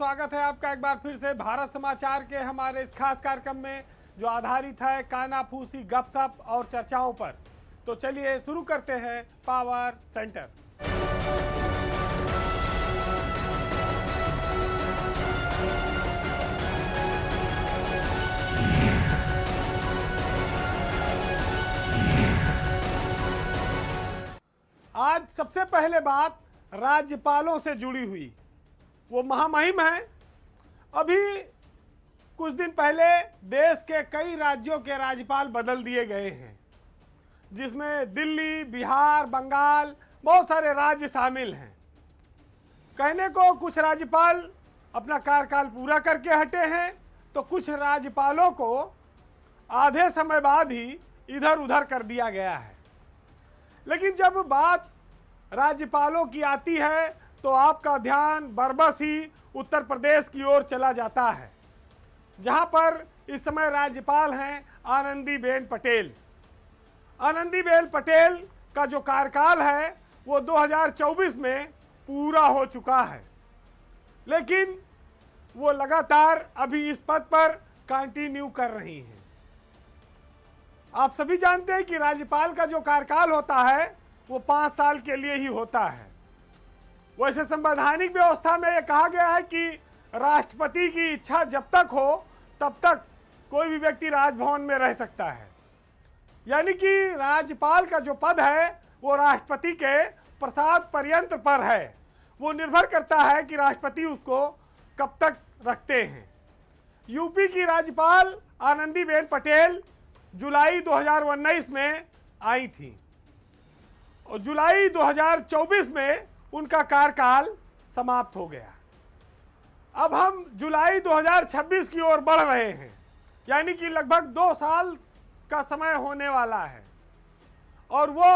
स्वागत है आपका एक बार फिर से भारत समाचार के हमारे इस खास कार्यक्रम में जो आधारित है कानाफूसी गपशप और चर्चाओं पर। तो चलिए शुरू करते हैं पावर सेंटर। आज सबसे पहले बात राज्यपालों से जुड़ी हुई, वो महामहिम है। अभी कुछ दिन पहले देश के कई राज्यों के राज्यपाल बदल दिए गए हैं, जिसमें दिल्ली, बिहार, बंगाल, बहुत सारे राज्य शामिल हैं। कहने को कुछ राज्यपाल अपना कार्यकाल पूरा करके हटे हैं, तो कुछ राज्यपालों को आधे समय बाद ही इधर उधर कर दिया गया है। लेकिन जब बात राज्यपालों की आती है तो आपका ध्यान बरबस ही उत्तर प्रदेश की ओर चला जाता है, जहां पर इस समय राज्यपाल हैं आनंदीबेन पटेल। आनंदीबेन पटेल का जो कार्यकाल है वो 2024 में पूरा हो चुका है, लेकिन वो लगातार अभी इस पद पर कंटिन्यू कर रही हैं। आप सभी जानते हैं कि राज्यपाल का जो कार्यकाल होता है वो 5 साल के लिए ही होता है। वैसे संवैधानिक व्यवस्था में यह कहा गया है कि राष्ट्रपति की इच्छा जब तक हो तब तक कोई भी व्यक्ति राजभवन में रह सकता है। यानी कि राज्यपाल का जो पद है वो राष्ट्रपति के प्रसाद पर्यंत पर है। वो निर्भर करता है कि राष्ट्रपति उसको कब तक रखते हैं। यूपी की राज्यपाल आनंदीबेन पटेल जुलाई 2019 में आई थी और जुलाई 2024 में उनका कार्यकाल समाप्त हो गया। अब हम जुलाई 2026 की ओर बढ़ रहे हैं, यानी कि लगभग 2 साल का समय होने वाला है और वो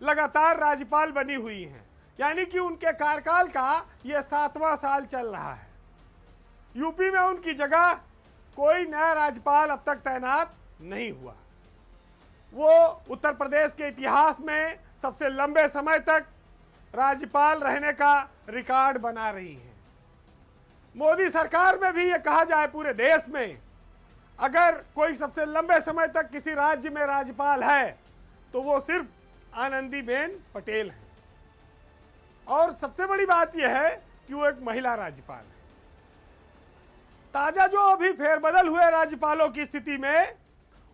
लगातार राज्यपाल बनी हुई हैं, यानी कि उनके कार्यकाल का ये 7वां साल चल रहा है। यूपी में उनकी जगह कोई नया राज्यपाल अब तक तैनात नहीं हुआ। वो उत्तर प्रदेश के इतिहास में सबसे लंबे समय तक राज्यपाल रहने का रिकॉर्ड बना रही है। मोदी सरकार में भी ये कहा जाए पूरे देश में अगर कोई सबसे लंबे समय तक किसी राज्य में राज्यपाल है तो वो सिर्फ आनंदीबेन पटेल हैं। और सबसे बड़ी बात यह है कि वो एक महिला राज्यपाल है। ताजा जो अभी फेरबदल हुए राज्यपालों की स्थिति में,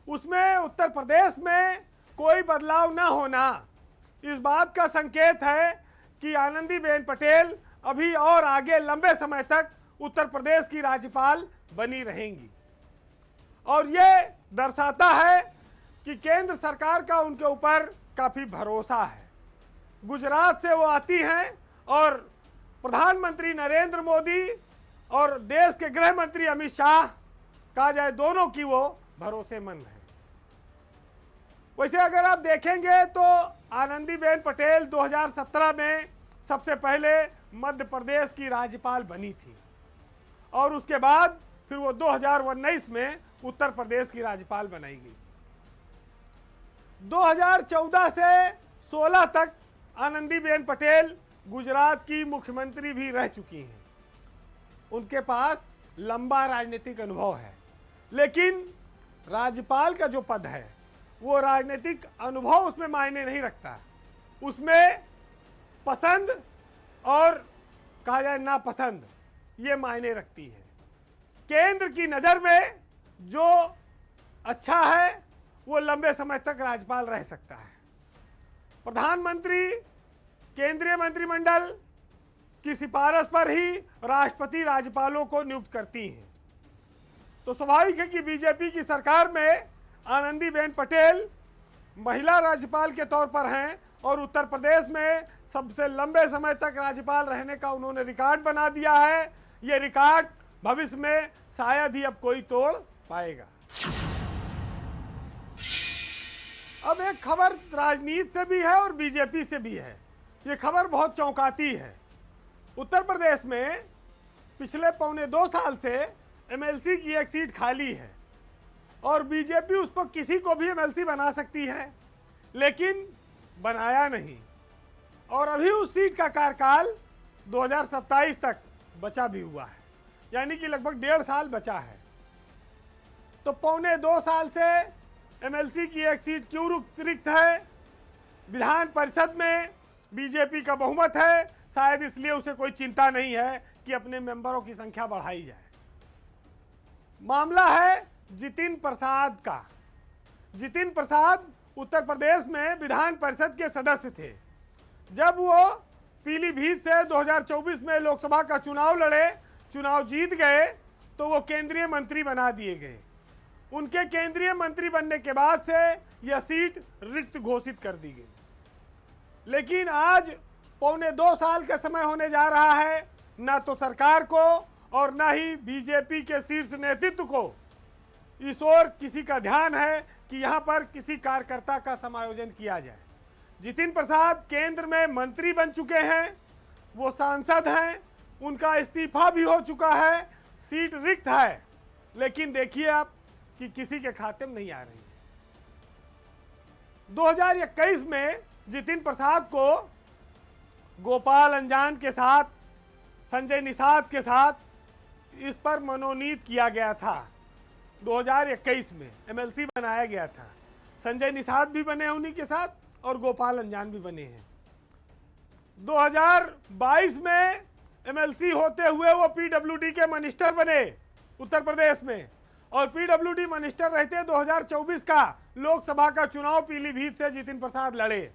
उसमें उत्तर प्रदेश में कोई बदलाव न होना इस बात का संकेत है कि आनंदीबेन पटेल अभी और आगे लंबे समय तक उत्तर प्रदेश की राज्यपाल बनी रहेंगी। और ये दर्शाता है कि केंद्र सरकार का उनके ऊपर काफ़ी भरोसा है। गुजरात से वो आती हैं और प्रधानमंत्री नरेंद्र मोदी और देश के गृह मंत्री अमित शाह, कहा जाए दोनों की वो भरोसेमंद है। वैसे अगर आप देखेंगे तो आनंदीबेन पटेल 2017 में सबसे पहले मध्य प्रदेश की राज्यपाल बनी थी और उसके बाद फिर वो 2019 में उत्तर प्रदेश की राज्यपाल बनाई गई। 2014 से 16 तक आनंदीबेन पटेल गुजरात की मुख्यमंत्री भी रह चुकी हैं। उनके पास लंबा राजनीतिक अनुभव है, लेकिन राज्यपाल का जो पद है वो राजनीतिक अनुभव उसमें मायने नहीं रखता। उसमें पसंद और कहा जाए नापसंद ये मायने रखती है। केंद्र की नज़र में जो अच्छा है वो लंबे समय तक राज्यपाल रह सकता है। प्रधानमंत्री केंद्रीय मंत्रिमंडल की सिफारिश पर ही राष्ट्रपति राज्यपालों को नियुक्त करती हैं। तो स्वाभाविक है कि बीजेपी की सरकार में आनंदीबेन पटेल महिला राज्यपाल के तौर पर हैं और उत्तर प्रदेश में सबसे लंबे समय तक राज्यपाल रहने का उन्होंने रिकॉर्ड बना दिया है। ये रिकॉर्ड भविष्य में शायद ही अब कोई तोड़ पाएगा। अब एक खबर राजनीति से भी है और बीजेपी से भी है। ये खबर बहुत चौंकाती है। उत्तर प्रदेश में पिछले 1.25 साल से एमएलसी की एक सीट खाली है और बीजेपी उस पर किसी को भी एमएलसी बना सकती है, लेकिन बनाया नहीं और अभी उस सीट का कार्यकाल 2027 तक बचा भी हुआ है। यानी कि लगभग 1.5 साल बचा है। तो 1.25 साल से एमएलसी की एक सीट क्यों रिक्त है? विधान परिषद में बीजेपी का बहुमत है, शायद इसलिए उसे कोई चिंता नहीं है कि अपने मेंबरों की संख्या बढ़ाई जाए। मामला है जितिन प्रसाद का। जितिन प्रसाद उत्तर प्रदेश में विधान परिषद के सदस्य थे। जब वो पीलीभीत से 2024 में लोकसभा का चुनाव लड़े, चुनाव जीत गए, तो वो केंद्रीय मंत्री बना दिए गए। उनके केंद्रीय मंत्री बनने के बाद से यह सीट रिक्त घोषित कर दी गई। लेकिन आज 1.25 साल का समय होने जा रहा है, ना तो सरकार को और ना ही बीजेपी के शीर्ष नेतृत्व को इस ओर किसी का ध्यान है कि यहां पर किसी कार्यकर्ता का समायोजन किया जाए। जितिन प्रसाद केंद्र में मंत्री बन चुके हैं, वो सांसद हैं, उनका इस्तीफा भी हो चुका है, सीट रिक्त है, लेकिन देखिए आप कि किसी के खाते में नहीं आ रही है। 2021 में जितिन प्रसाद को गोपाल अंजान के साथ, संजय निषाद के साथ इस पर मनोनीत किया गया था। 2021 में एमएलसी बनाया गया था। संजय निषाद भी बने उन्हीं के साथ और गोपाल अंजान भी बने हैं। 2022 में एमएलसी होते हुए वो पीडब्ल्यूडी के मिनिस्टर बने उत्तर प्रदेश में, और पीडब्ल्यूडी मिनिस्टर रहते 2024 का लोकसभा का चुनाव पीलीभीत से जितिन प्रसाद लड़े।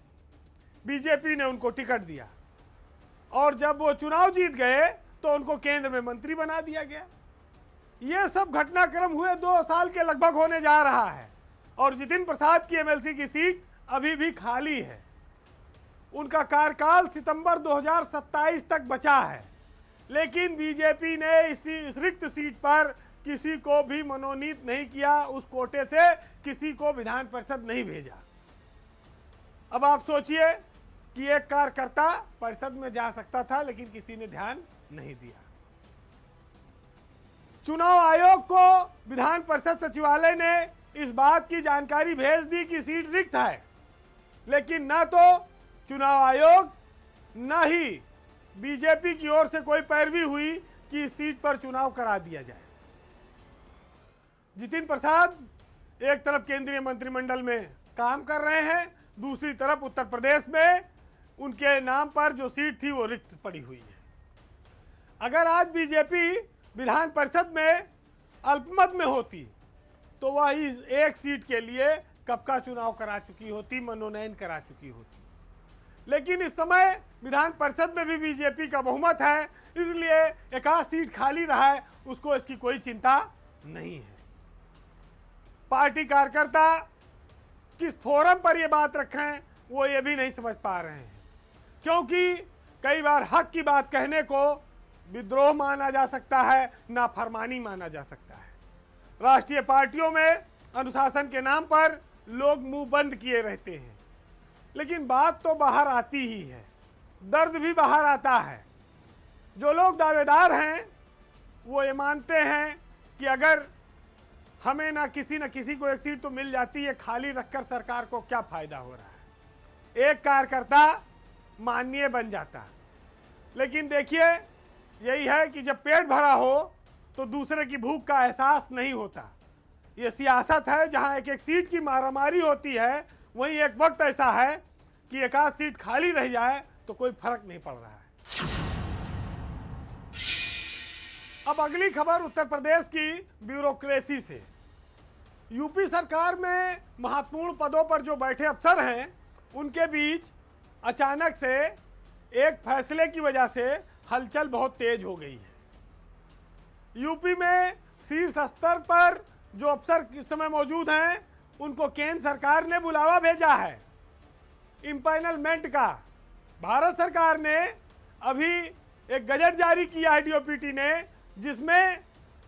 बीजेपी ने उनको टिकट दिया और जब वो चुनाव जीत गए तो उनको केंद्र में मंत्री बना दिया गया। ये सब घटनाक्रम हुए 2 साल के लगभग होने जा रहा है और जितिन प्रसाद की एमएलसी की सीट अभी भी खाली है। उनका कार्यकाल सितंबर 2027 तक बचा है, लेकिन बीजेपी ने इस रिक्त सीट पर किसी को भी मनोनीत नहीं किया, उस कोटे से किसी को विधान परिषद नहीं भेजा। अब आप सोचिए कि एक कार्यकर्ता परिषद में जा सकता था, लेकिन किसी ने ध्यान नहीं दिया। चुनाव आयोग को विधान परिषद सचिवालय ने इस बात की जानकारी भेज दी कि सीट रिक्त है, लेकिन ना तो चुनाव आयोग न ही बीजेपी की ओर से कोई पैरवी हुई कि इस सीट पर चुनाव करा दिया जाए। जितिन प्रसाद एक तरफ केंद्रीय मंत्रिमंडल में काम कर रहे हैं, दूसरी तरफ उत्तर प्रदेश में उनके नाम पर जो सीट थी वो रिक्त पड़ी हुई है। अगर आज बीजेपी विधान परिषद में अल्पमत में होती तो वह इस एक सीट के लिए कब का चुनाव करा चुकी होती, मनोनयन करा चुकी होती। लेकिन इस समय विधान परिषद में भी बीजेपी का बहुमत है, इसलिए एक आध सीट खाली रहा है, उसको इसकी कोई चिंता नहीं है। पार्टी कार्यकर्ता किस फोरम पर ये बात रखें वो ये भी नहीं समझ पा रहे हैं, क्योंकि कई बार हक की बात कहने को विद्रोह माना जा सकता है, नाफरमानी माना जा सकता है। राष्ट्रीय पार्टियों में अनुशासन के नाम पर लोग मुंह बंद किए रहते हैं, लेकिन बात तो बाहर आती ही है, दर्द भी बाहर आता है। जो लोग दावेदार हैं वो ये मानते हैं कि अगर हमें ना किसी को एक सीट तो मिल जाती है, खाली रखकर सरकार को क्या फायदा हो रहा है। एक कार्यकर्ता माननीय बन जाता, लेकिन देखिए यही है कि जब पेट भरा हो तो दूसरे की भूख का एहसास नहीं होता। ये सियासत है, जहां एक एक सीट की मारामारी होती है, वहीं एक वक्त ऐसा है कि एक आध सीट खाली रह जाए तो कोई फर्क नहीं पड़ रहा है। अब अगली खबर उत्तर प्रदेश की ब्यूरोक्रेसी से। यूपी सरकार में महत्वपूर्ण पदों पर जो बैठे अफसर हैं, उनके बीच अचानक से एक फैसले की वजह से हलचल बहुत तेज हो गई है। यूपी में शीर्ष स्तर पर जो अफसर इस समय मौजूद हैं, उनको केंद्र सरकार ने बुलावा भेजा है इंपैनलमेंट का। भारत सरकार ने अभी एक गजट जारी किया है डीओपीटी ने, जिसमें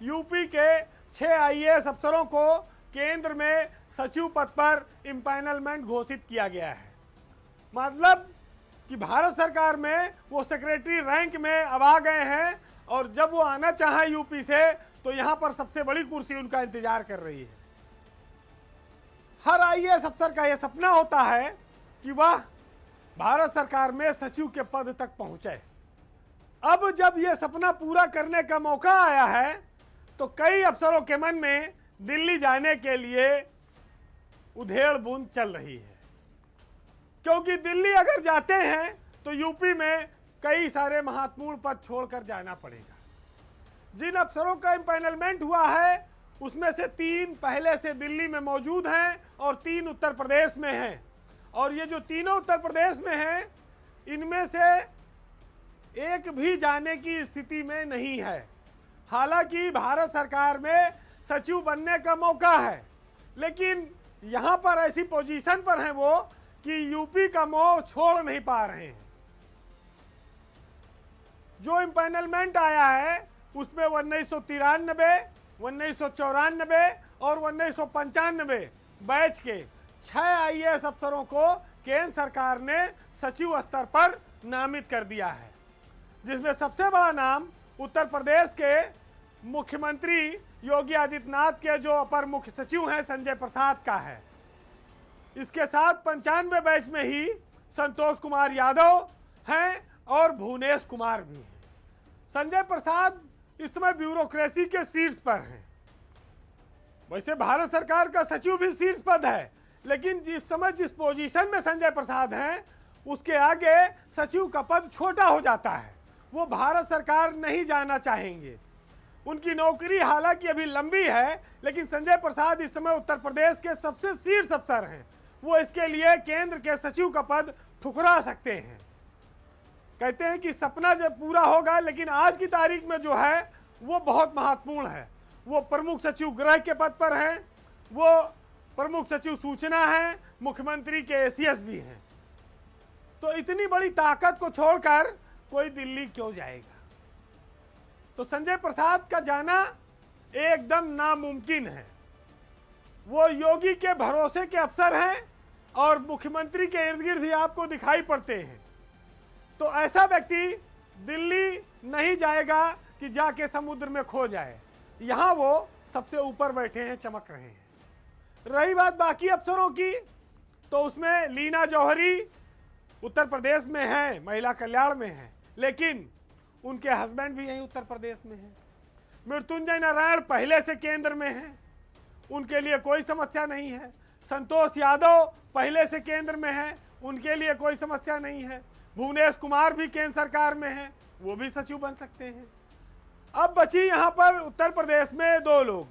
यूपी के 6 आईएएस अफसरों को केंद्र में सचिव पद पर इंपैनलमेंट घोषित किया गया है। मतलब कि भारत सरकार में वो सेक्रेटरी रैंक में अब आ गए हैं, और जब वो आना चाहे यूपी से तो यहां पर सबसे बड़ी कुर्सी उनका इंतजार कर रही है। हर आईएएस अफसर का यह सपना होता है कि वह भारत सरकार में सचिव के पद तक पहुंचे। अब जब ये सपना पूरा करने का मौका आया है तो कई अफसरों के मन में दिल्ली जाने के लिए उधेड़ बूंद चल रही है, क्योंकि दिल्ली अगर जाते हैं तो यूपी में कई सारे महत्वपूर्ण पद छोड़कर जाना पड़ेगा। जिन अफसरों का इम्पैनलमेंट हुआ है उसमें से 3 पहले से दिल्ली में मौजूद हैं और 3 उत्तर प्रदेश में हैं, और ये जो तीनों उत्तर प्रदेश में हैं इनमें से एक भी जाने की स्थिति में नहीं है। हालांकि भारत सरकार में सचिव बनने का मौका है, लेकिन यहाँ पर ऐसी पोजीशन पर हैं वो कि यूपी का मोह छोड़ नहीं पा रहे हैं। जो इम्पैनलमेंट आया है उसमें 1993, 1994 और 1995 बैच के 6 आईएएस अफसरों को केंद्र सरकार ने सचिव स्तर पर नामित कर दिया है, जिसमें सबसे बड़ा नाम उत्तर प्रदेश के मुख्यमंत्री योगी आदित्यनाथ के जो अपर मुख्य सचिव हैं संजय प्रसाद का है। इसके साथ 95 बैच में ही संतोष कुमार यादव हैं और भुवनेश कुमार भी हैं। संजय प्रसाद इस समय ब्यूरोक्रेसी के शीर्ष पर हैं। वैसे भारत सरकार का सचिव भी शीर्ष पद है, लेकिन जिस समय जिस पोजीशन में संजय प्रसाद हैं उसके आगे सचिव का पद छोटा हो जाता है। वो भारत सरकार नहीं जाना चाहेंगे। उनकी नौकरी हालांकि अभी लंबी है, लेकिन संजय प्रसाद इस समय उत्तर प्रदेश के सबसे शीर्ष अफसर हैं। वो इसके लिए केंद्र के सचिव का पद ठुकरा सकते हैं। कहते हैं कि सपना जब पूरा होगा, लेकिन आज की तारीख में जो है वो बहुत महत्वपूर्ण है। वो प्रमुख सचिव गृह के पद पर हैं, वो प्रमुख सचिव सूचना हैं, मुख्यमंत्री के एसीएस भी हैं। तो इतनी बड़ी ताकत को छोड़कर कोई दिल्ली क्यों जाएगा? तो संजय प्रसाद का जाना एकदम नामुमकिन है। वो योगी के भरोसे के अफसर हैं और मुख्यमंत्री के इर्द गिर्द ही आपको दिखाई पड़ते हैं। तो ऐसा व्यक्ति दिल्ली नहीं जाएगा कि जाके समुद्र में खो जाए। यहाँ वो सबसे ऊपर बैठे हैं, चमक रहे हैं। रही बात बाकी अफसरों की, तो उसमें लीना जौहरी उत्तर प्रदेश में हैं, महिला कल्याण में हैं, लेकिन उनके हस्बैंड भी यहीं उत्तर प्रदेश में हैं। मृत्युंजय नारायण पहले से केंद्र में हैं, उनके लिए कोई समस्या नहीं है। संतोष यादव पहले से केंद्र में हैं, उनके लिए कोई समस्या नहीं है। भुवनेश कुमार भी केंद्र सरकार में हैं, वो भी सचिव बन सकते हैं। अब बची यहाँ पर उत्तर प्रदेश में 2 लोग,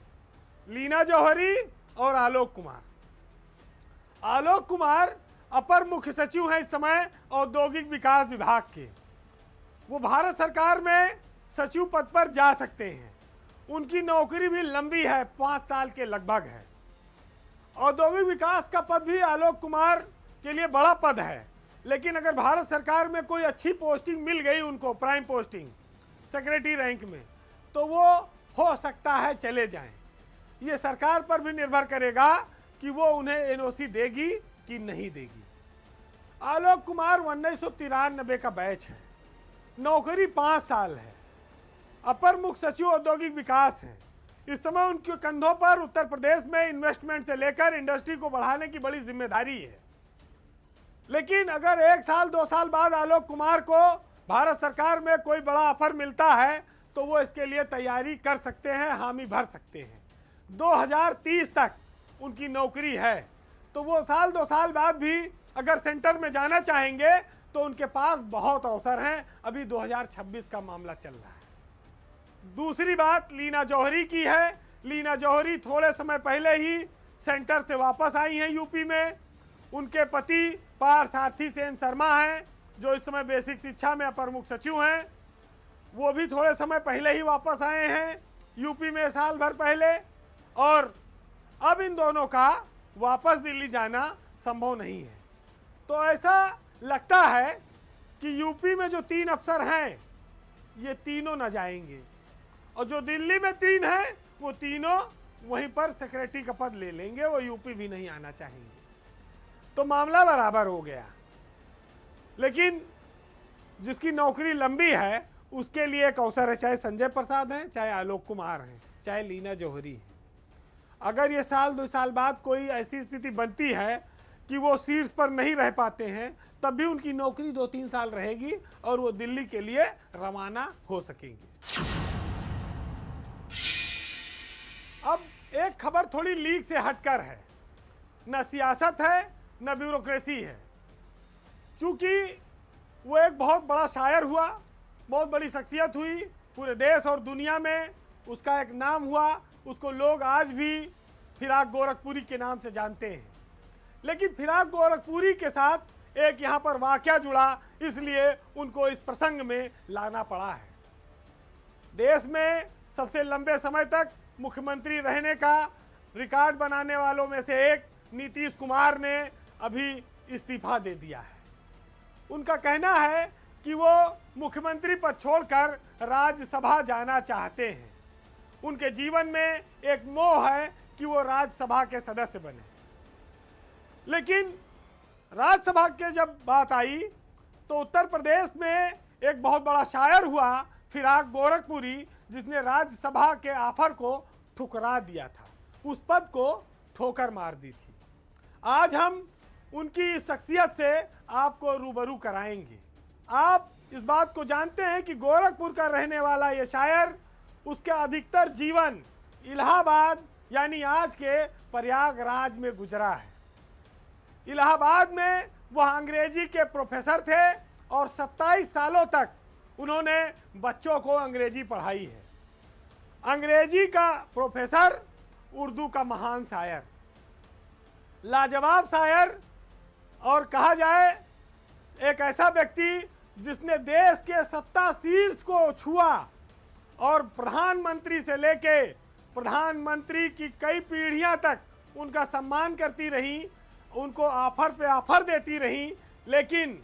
लीना जौहरी और आलोक कुमार। आलोक कुमार अपर मुख्य सचिव हैं इस समय औद्योगिक विकास विभाग के। वो भारत सरकार में सचिव पद पर जा सकते हैं। उनकी नौकरी भी लंबी है, 5 साल के लगभग है। औद्योगिक विकास का पद भी आलोक कुमार के लिए बड़ा पद है, लेकिन अगर भारत सरकार में कोई अच्छी पोस्टिंग मिल गई उनको, प्राइम पोस्टिंग सेक्रेटरी रैंक में, तो वो हो सकता है चले जाएं। ये सरकार पर भी निर्भर करेगा कि वो उन्हें एनओसी देगी कि नहीं देगी। आलोक कुमार 1993 का बैच है, नौकरी 5 साल है, अपर मुख्य सचिव औद्योगिक विकास है। इस समय उनके कंधों पर उत्तर प्रदेश में इन्वेस्टमेंट से लेकर इंडस्ट्री को बढ़ाने की बड़ी जिम्मेदारी है। लेकिन अगर 1 साल 2 साल बाद आलोक कुमार को भारत सरकार में कोई बड़ा ऑफर मिलता है तो वो इसके लिए तैयारी कर सकते हैं, हामी भर सकते हैं। 2030 तक उनकी नौकरी है, तो वो साल 2 साल बाद भी अगर सेंटर में जाना चाहेंगे तो उनके पास बहुत अवसर हैं। अभी 2026 का मामला चल रहा है। दूसरी बात लीना जौहरी की है। लीना जौहरी थोड़े समय पहले ही सेंटर से वापस आई हैं यूपी में। उनके पति पार्थसारथी सेन शर्मा हैं, जो इस समय बेसिक शिक्षा में अपर मुख्य सचिव हैं। वो भी थोड़े समय पहले ही वापस आए हैं यूपी में, साल भर पहले। और अब इन दोनों का वापस दिल्ली जाना संभव नहीं है। तो ऐसा लगता है कि यूपी में जो 3 अफसर हैं ये तीनों न जाएंगे, और जो दिल्ली में 3 हैं वो तीनों वहीं पर सेक्रेटरी का पद ले लेंगे, वो यूपी भी नहीं आना चाहेंगे। तो मामला बराबर हो गया। लेकिन जिसकी नौकरी लंबी है उसके लिए एक अवसर है, चाहे संजय प्रसाद हैं, चाहे आलोक कुमार हैं, चाहे लीना जौहरी है। अगर ये साल 2 साल बाद कोई ऐसी स्थिति बनती है कि वो शीर्ष पर नहीं रह पाते हैं, तब भी उनकी नौकरी 2-3 साल रहेगी और वो दिल्ली के लिए रवाना हो सकेंगे। अब एक खबर थोड़ी लीक से हटकर है, न सियासत है न ब्यूरोक्रेसी है। चूंकि वो एक बहुत बड़ा शायर हुआ, बहुत बड़ी शख्सियत हुई, पूरे देश और दुनिया में उसका एक नाम हुआ, उसको लोग आज भी फिराक गोरखपुरी के नाम से जानते हैं। लेकिन फिराक गोरखपुरी के साथ एक यहाँ पर वाकया जुड़ा, इसलिए उनको इस प्रसंग में लाना पड़ा है। देश में सबसे लंबे समय तक मुख्यमंत्री रहने का रिकॉर्ड बनाने वालों में से एक नीतीश कुमार ने अभी इस्तीफा दे दिया है। उनका कहना है कि वो मुख्यमंत्री पद छोड़कर राज्यसभा जाना चाहते हैं। उनके जीवन में एक मोह है कि वो राज्यसभा के सदस्य बने। लेकिन राज्यसभा के जब बात आई तो उत्तर प्रदेश में एक बहुत बड़ा शायर हुआ फिराक गोरखपुरी, जिसने राज्यसभा के ऑफर को ठुकरा दिया था, उस पद को ठोकर मार दी थी। आज हम उनकी शख्सियत से आपको रूबरू कराएंगे। आप इस बात को जानते हैं कि गोरखपुर का रहने वाला ये शायर, उसका अधिकतर जीवन इलाहाबाद यानी आज के प्रयागराज में गुजरा है। इलाहाबाद में वह अंग्रेजी के प्रोफेसर थे और 27 सालों तक उन्होंने बच्चों को अंग्रेजी पढ़ाई है। अंग्रेजी का प्रोफेसर, उर्दू का महान शायर, लाजवाब शायर, और कहा जाए एक ऐसा व्यक्ति जिसने देश के सत्ता शीर्ष को छुआ और प्रधानमंत्री से लेके प्रधानमंत्री की कई पीढ़ियां तक उनका सम्मान करती रही, उनको ऑफर पे ऑफर देती रही, लेकिन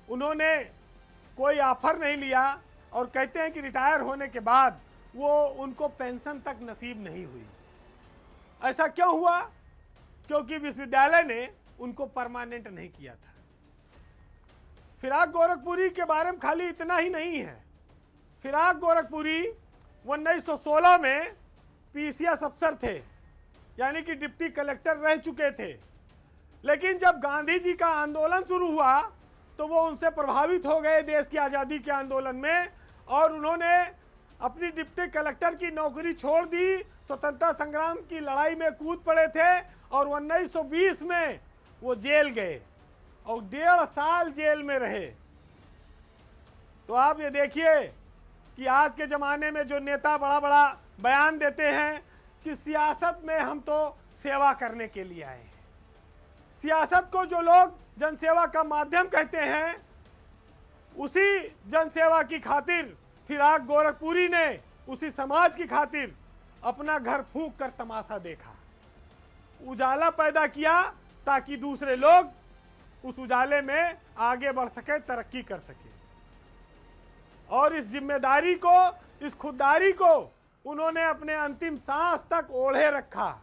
उन्होंने कोई ऑफर नहीं लिया और कहते हैं कि रिटायर होने के बाद वो उनको पेंशन तक नसीब नहीं हुई। ऐसा क्यों हुआ? क्योंकि विश्वविद्यालय ने उनको परमानेंट नहीं किया था। फिराक गोरखपुरी के बारे में खाली इतना ही नहीं है। फिराक गोरखपुरी 1916 में पीसीएस अफसर थे, यानी कि डिप्टी कलेक्टर रह चुके थे। लेकिन जब गांधी जी का आंदोलन शुरू हुआ तो वो उनसे प्रभावित हो गए देश की आज़ादी के आंदोलन में, और उन्होंने अपनी डिप्टी कलेक्टर की नौकरी छोड़ दी, स्वतंत्रता संग्राम की लड़ाई में कूद पड़े थे और 1920 में वो जेल गए और 1.5 साल जेल में रहे। तो आप ये देखिए कि आज के ज़माने में जो नेता बड़ा बड़ा बयान देते हैं कि सियासत में हम तो सेवा करने के लिए आए हैं। सियासत को जो लोग जनसेवा का माध्यम कहते हैं, उसी जनसेवा की खातिर फिराक गोरखपुरी ने उसी समाज की खातिर अपना घर फूंक कर तमाशा देखा, उजाला पैदा किया ताकि दूसरे लोग उस उजाले में आगे बढ़ सके, तरक्की कर सके। और इस जिम्मेदारी को, इस खुददारी को उन्होंने अपने अंतिम सांस तक ओढ़े रखा।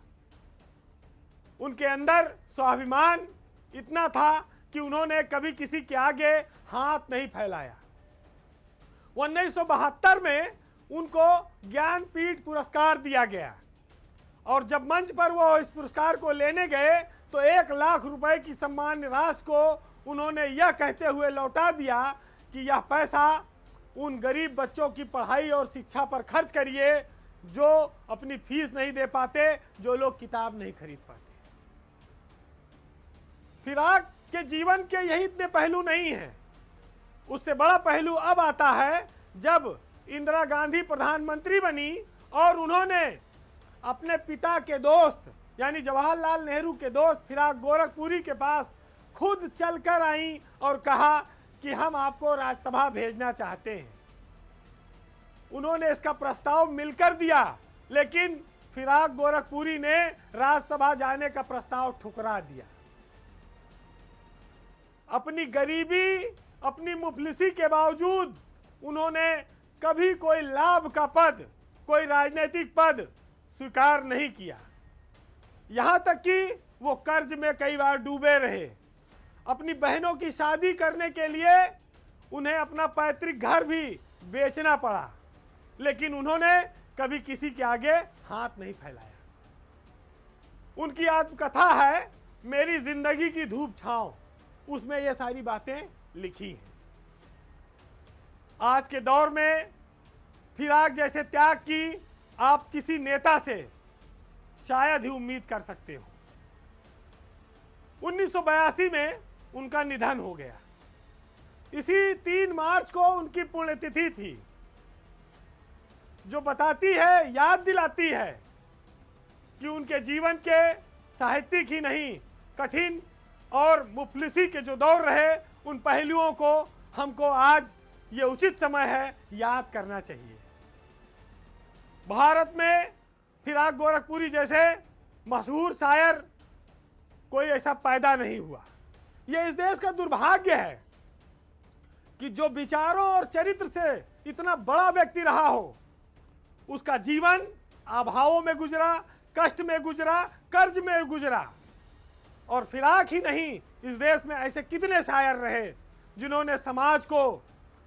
उनके अंदर स्वाभिमान इतना था कि उन्होंने कभी किसी के आगे हाथ नहीं फैलाया। 1972 में उनको ज्ञानपीठ पुरस्कार दिया गया और जब मंच पर वो इस पुरस्कार को लेने गए तो 1 लाख रुपए की सम्मान राशि को उन्होंने यह कहते हुए लौटा दिया कि यह पैसा उन गरीब बच्चों की पढ़ाई और शिक्षा पर खर्च करिए जो अपनी फीस नहीं दे पाते, जो लोग किताब नहीं खरीद पाते। फिराक के जीवन के यही इतने पहलू नहीं हैं। उससे बड़ा पहलू अब आता है जब इंदिरा गांधी प्रधानमंत्री बनी और उन्होंने अपने पिता के दोस्त यानी जवाहरलाल नेहरू के दोस्त फिराक गोरखपुरी के पास खुद चलकर आई और कहा कि हम आपको राज्यसभा भेजना चाहते हैं। उन्होंने इसका प्रस्ताव मिलकर दिया, लेकिन फिराक गोरखपुरी ने राज्यसभा जाने का प्रस्ताव ठुकरा दिया। अपनी गरीबी, अपनी मुफलिसी के बावजूद उन्होंने कभी कोई लाभ का पद, कोई राजनीतिक पद स्वीकार नहीं किया। यहाँ तक कि वो कर्ज में कई बार डूबे रहे। अपनी बहनों की शादी करने के लिए उन्हें अपना पैतृक घर भी बेचना पड़ा, लेकिन उन्होंने कभी किसी के आगे हाथ नहीं फैलाया। उनकी आत्मकथा है मेरी जिंदगी की धूप छांव, उसमें ये सारी बातें लिखी हैं। आज के दौर में फिराक जैसे त्याग की आप किसी नेता से शायद ही उम्मीद कर सकते हो। 1982 में उनका निधन हो गया। इसी 3 मार्च को उनकी पुण्यतिथि थी, जो बताती है, याद दिलाती है कि उनके जीवन के साहित्यिक ही नहीं, कठिन और मुफलिसी के जो दौर रहे, उन पहलुओं को हमको आज ये उचित समय है याद करना चाहिए। भारत में फिराक गोरखपुरी जैसे मशहूर शायर कोई ऐसा पैदा नहीं हुआ। यह इस देश का दुर्भाग्य है कि जो विचारों और चरित्र से इतना बड़ा व्यक्ति रहा हो, उसका जीवन अभावों में गुजरा, कष्ट में गुजरा, कर्ज में गुजरा। और फिराक ही नहीं, इस देश में ऐसे कितने शायर रहे जिन्होंने समाज को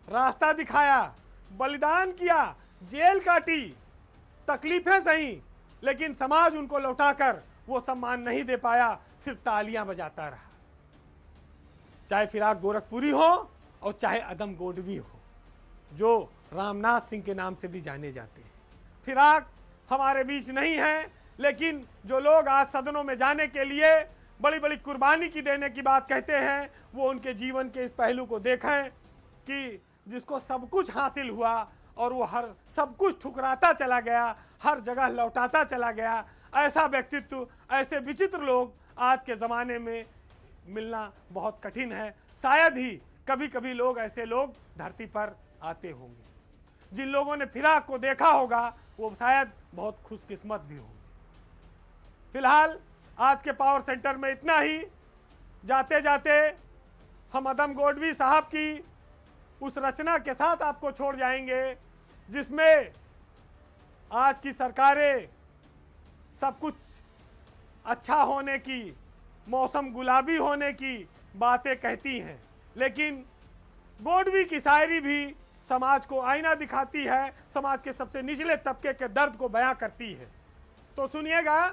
रास्ता दिखाया, बलिदान किया, जेल काटी, तकलीफें सही, लेकिन समाज उनको लौटाकर वो सम्मान नहीं दे पाया, सिर्फ तालियां बजाता रहा। चाहे फिराक गोरखपुरी हो और चाहे अदम गोडवी हो, जो रामनाथ सिंह के नाम से भी जाने जाते हैं। फिराक हमारे बीच नहीं है, लेकिन जो लोग आज सदनों में जाने के लिए बड़ी बड़ी कुर्बानी की देने की बात कहते हैं, वो उनके जीवन के इस पहलू को देखें कि जिसको सब कुछ हासिल हुआ और वो हर सब कुछ ठुकराता चला गया, हर जगह लौटाता चला गया। ऐसा व्यक्तित्व, ऐसे विचित्र लोग आज के ज़माने में मिलना बहुत कठिन है। शायद ही कभी कभी लोग, ऐसे लोग धरती पर आते होंगे। जिन लोगों ने फिराक को देखा होगा वो शायद बहुत खुशकिस्मत भी होंगे। फिलहाल आज के पावर सेंटर में इतना ही। जाते जाते हम अदम गोडवी साहब की उस रचना के साथ आपको छोड़ जाएंगे, जिसमें आज की सरकारें सब कुछ अच्छा होने की, मौसम गुलाबी होने की बातें कहती हैं, लेकिन गोडवी की शायरी भी समाज को आईना दिखाती है, समाज के सबसे निचले तबके के दर्द को बयां करती है। तो सुनिएगा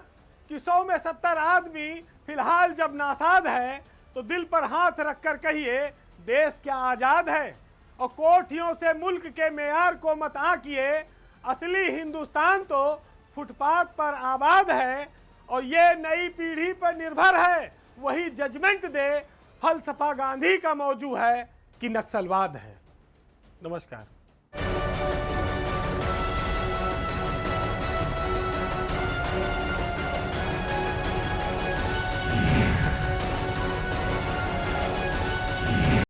कि 100 में 70 आदमी फिलहाल जब नासाद है, तो दिल पर हाथ रखकर कहिए, देश क्या आज़ाद है। और कोठियों से मुल्क के मेयार को मत आंकिए, असली हिंदुस्तान तो फुटपाथ पर आबाद है। और ये नई पीढ़ी पर निर्भर है, वही जजमेंट दे, फलसफा गांधी का मौजू है कि नक्सलवाद है। नमस्कार।